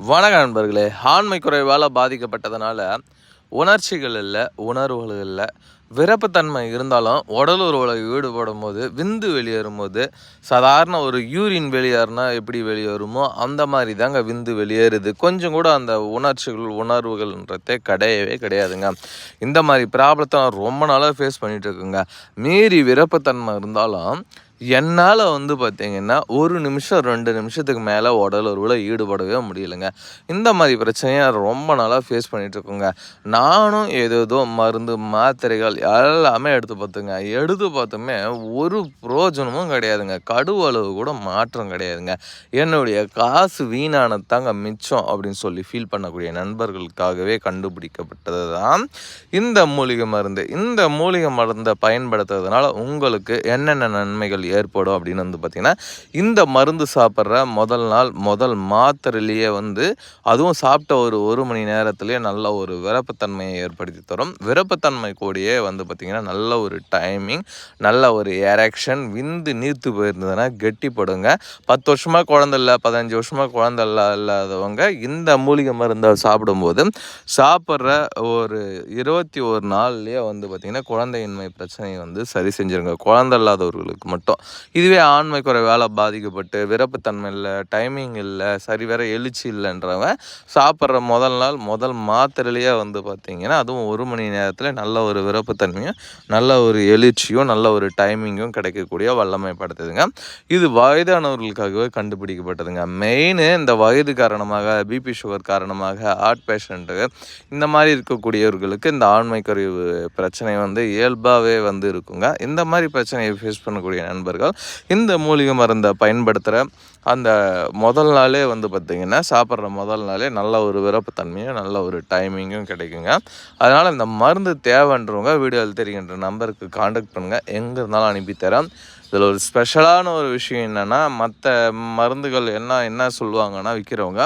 வணக்க நண்பர்களே. ஆண்மை குறைவால் பாதிக்கப்பட்டதுனால உணர்ச்சிகள் இல்லை, உணர்வுகள் இல்லை, விரப்புத்தன்மை இருந்தாலும் உடல் உறவில் ஈடுபடும் போது விந்து வெளியேறும்போது சாதாரண ஒரு யூரின் வெளியேறினா எப்படி வெளியேறுமோ அந்த மாதிரி தாங்க விந்து வெளியேறுது. கொஞ்சம் கூட அந்த உணர்வுகள்ன்றதே கிடையவே கிடையாதுங்க. இந்த மாதிரி ப்ராப்ளத்தை நான் ரொம்ப நாளாக ஃபேஸ் பண்ணிகிட்டு இருக்குங்க. மீறி விரப்புத்தன்மை இருந்தாலும் என்னால் பார்த்தீங்கன்னா 1 நிமிஷம் 2 நிமிஷத்துக்கு மேலே உடல் உறவில் ஈடுபடவே முடியலைங்க. இந்த மாதிரி பிரச்சனையை ரொம்ப நாளாக ஃபேஸ் பண்ணிகிட்ருக்கோங்க. நானும் ஏதேதோ மருந்து மாத்திரைகள் எல்லாமே எடுத்து பார்த்துமே ஒரு பிரயோஜனமும் கிடையாதுங்க. கடுவளவு கூட மாற்றம் கிடையாதுங்க. என்னுடைய காசு வீணானது தாங்க மிச்சம் அப்படின்னு சொல்லி ஃபீல் பண்ணக்கூடிய நண்பர்களுக்காகவே கண்டுபிடிக்கப்பட்டது தான் இந்த மூலிகை மருந்து. இந்த மூலிகை மருந்தை பயன்படுத்துறதுனால உங்களுக்கு என்னென்ன நன்மைகள் ஏற்படும் அப்படின்னு பார்த்தீங்கன்னா, இந்த மருந்து சாப்பிட்ற முதல் நாள் முதல் மாத்திரையிலேயே அதுவும் சாப்பிட்ட ஒரு மணி நேரத்திலேயே நல்ல ஒரு விரப்புத்தன்மையை ஏற்படுத்தி தரும். விரப்புத்தன்மை கூடயே பார்த்தீங்கன்னா நல்ல ஒரு டைமிங், நல்ல ஒரு எரெக்ஷன், விந்து நீர்த்து போயிருந்ததுன்னா கெட்டிப்படுங்க. 10 வருஷமாக குழந்தை இல்லை, 15 வருஷமாக குழந்தை இல்லாதவங்க இந்த மூலிகை மருந்தை சாப்பிடும்போது சாப்பிட்ற ஒரு 21 நாள்லேயே பார்த்தீங்கன்னா குழந்தையின்மை பிரச்சனையை சரி செஞ்சுருங்க. குழந்தை இல்லாதவர்களுக்கு மட்டும். இதுவே ஆண்மை குறைவால் பாதிக்கப்பட்டு விரப்புத்தன்மை இல்லை, டைமிங் இல்லை, சரிவர எழுச்சி இல்லைன்றவங்க சாப்பிட்ற முதல் நாள் முதல் மாத்திரையிலேயே பார்த்தீங்கன்னா அதுவும் 1 மணி நேரத்தில் நல்ல ஒரு விரப்புத்தன்மையும் நல்ல ஒரு எழுச்சியும் நல்ல ஒரு டைமிங்கும் கிடைக்கக்கூடிய வல்லமை படுத்துதுங்க. இது வயதானவர்களுக்காகவே கண்டுபிடிக்கப்பட்டதுங்க. மெயின் இந்த வயது காரணமாக, பிபி சுகர் காரணமாக, ஹார்ட் பேஷண்ட்டு இந்த மாதிரி இருக்கக்கூடியவர்களுக்கு இந்த ஆண்மை குறைவு பிரச்சனை இயல்பாகவே இருக்குங்க. இந்த மாதிரி பிரச்சனையை ஃபேஸ் பண்ணக்கூடிய நண்பர்கள் இந்த மூலிகை மருந்தை பயன்படுத்துகிற அந்த முதல் நாளே பார்த்திங்கன்னா சாப்பிட்ற முதல் நாளே நல்ல ஒரு விரப்புத்தன்மையும் நல்ல ஒரு டைமிங்கும் கிடைக்குங்க. அதனால் இந்த மருந்து தேவைன்றவங்க வீடியோவில் தெரிகின்ற நம்பருக்கு காண்டாக்ட் பண்ணுங்கள். எங்கே இருந்தாலும் அனுப்பித்தரேன். இதில் ஒரு ஸ்பெஷலான ஒரு விஷயம் என்னென்னா, மற்ற மருந்துகள் என்ன சொல்லுவாங்கன்னா விற்கிறவங்க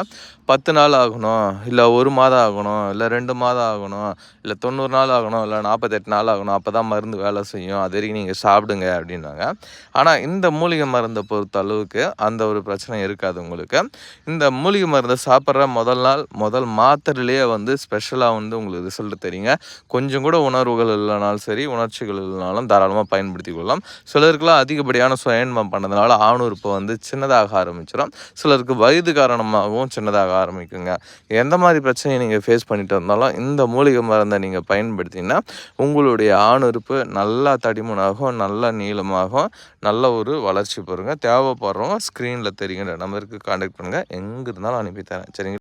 10 நாள் ஆகணும், இல்லை 1 மாதம் ஆகணும், இல்லை 2 மாதம் ஆகணும், இல்லை 90 நாள் ஆகணும், இல்லை 48 நாள் ஆகணும், அப்போ தான் மருந்து வேலை செய்யும், அது வரைக்கும் நீங்கள் சாப்பிடுங்க அப்படின்னாங்க. ஆனால் இந்த மூலிகை மருந்தை பொறுத்த அளவுக்கு அந்த ஒரு பிரச்சனை இருக்காது உங்களுக்கு. இந்த மூலிகை மருந்தை சாப்பிட்ற முதல் நாள் முதல் மாத்திரையிலேயே ஸ்பெஷலாக உங்களுக்கு ரிசல்ட் தெரியுங்க. கொஞ்சம் கூட உணர்வுகள் இல்லைனாலும் சரி, உணர்ச்சிகள் இல்லைனாலும் தாராளமாக பயன்படுத்தி கொள்ளலாம். சிலருக்குலாம் அதிகப்படியான சுயன்மம் பண்ணதுனால ஆணுறுப்பு சின்னதாக ஆரம்பிச்சிடும். சிலருக்கு வயது காரணமாகவும் சின்னதாக ஆரம்பிக்குங்க. எந்த மாதிரி பிரச்சனையை நீங்கள் ஃபேஸ் பண்ணிட்டு இருந்தாலும் இந்த மூலிகை மருந்தை நீங்கள் பயன்படுத்திங்கன்னா உங்களுடைய ஆணுறுப்பு நல்லா தடிமனாகும், நல்லா நீளமாகும், நல்ல ஒரு வளர்ச்சி பெறுங்க. தேவைப்படுறவங்க ஸ்க்ரீனில் தெரிகின்ற நம்பருக்கு கான்டாக்ட் பண்ணுங்கள். எங்கே இருந்தாலும் அனுப்பித்தரேன். சரிங்க.